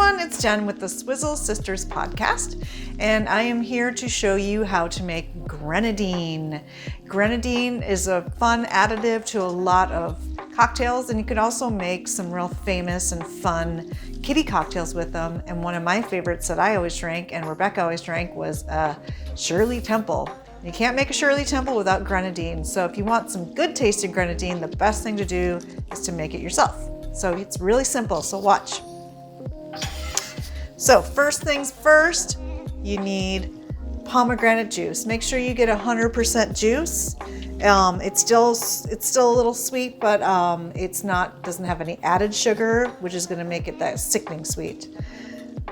everyone, it's Jen with the Swizzle Sisters podcast, and I am here to show you how to make grenadine. Grenadine is a fun additive to a lot of cocktails, and you could also make some real famous and fun kitty cocktails with them. And one of my favorites that I always drank and Rebecca always drank was Shirley Temple. You can't make a Shirley Temple without grenadine. So if you want some good tasting grenadine, the best thing to do is to make it yourself. So it's really simple, so watch. So first things first, you need pomegranate juice. Make sure you get 100% juice. It's still a little sweet, but doesn't have any added sugar, which is going to make it that sickening sweet.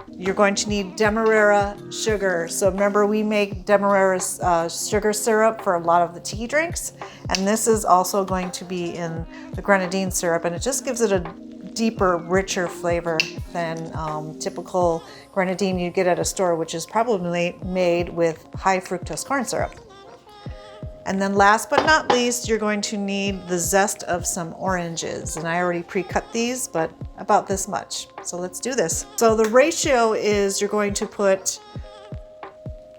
You're going to need Demerara sugar. So remember, we make Demerara sugar syrup for a lot of the tea drinks, and this is also going to be in the grenadine syrup, and it just gives it a deeper, richer flavor than typical grenadine you get at a store, which is probably made with high fructose corn syrup. And then last but not least, you're going to need the zest of some oranges. And I already pre-cut these, but about this much. So let's do this. So the ratio is you're going to put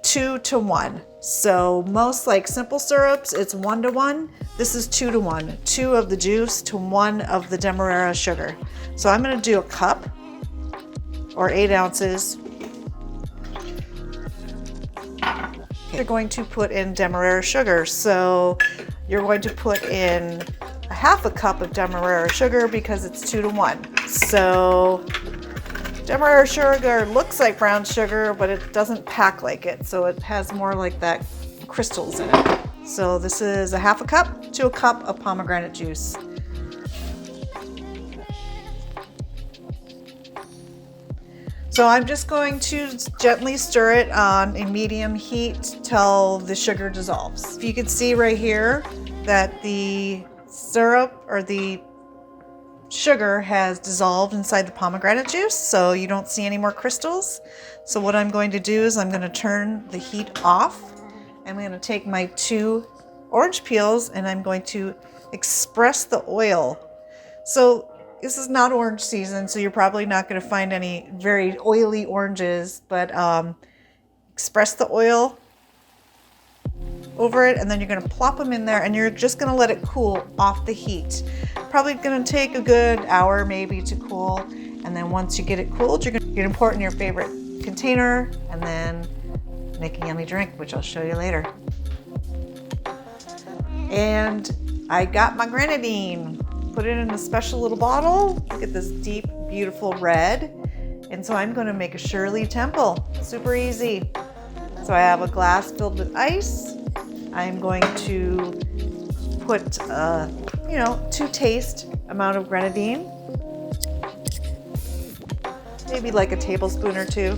2 to 1. So most like simple syrups, it's 1 to 1. This is 2 to 1. 2 of the juice to 1 of the Demerara sugar. So I'm going to do a cup or 8 ounces. You're going to put in Demerara sugar. So you're going to put in a half a cup of Demerara sugar because it's 2 to 1. So Demerara sugar looks like brown sugar, but it doesn't pack like it. So it has more like that crystals in it. So this is a half a cup to a cup of pomegranate juice. So I'm just going to gently stir it on a medium heat till the sugar dissolves. You can see right here that the syrup or the sugar has dissolved inside the pomegranate juice, so you don't see any more crystals. So what I'm going to do is I'm going to turn the heat off. I'm going to take my 2 orange peels and I'm going to express the oil. So this is not orange season, so you're probably not going to find any very oily oranges, but express the oil over it, and then you're going to plop them in there, and you're just going to let it cool off the heat. Probably going to take a good hour maybe to cool, and then once you get it cooled, you're going to pour it in your favorite container, and then make a yummy drink, which I'll show you later. And I got my grenadine. Put it in a special little bottle. Look at this deep, beautiful red. And so I'm going to make a Shirley Temple. Super easy. So I have a glass filled with ice. I'm going to put, to taste amount of grenadine. Maybe like a tablespoon or 2.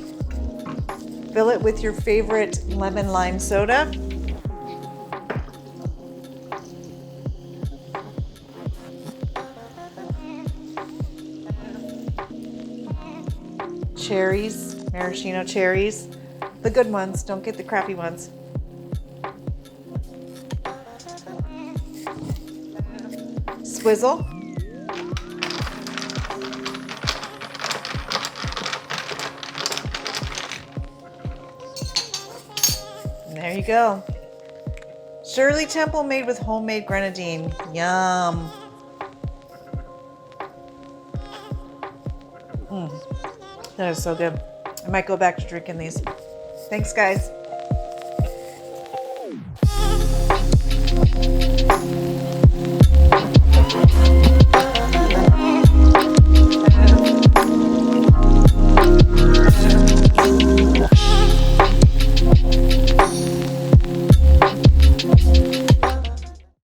Fill it with your favorite lemon lime soda. Cherries, maraschino cherries, the good ones, don't get the crappy ones. Swizzle. And there you go. Shirley Temple made with homemade grenadine. Yum. That is so good. I might go back to drinking these. Thanks, guys.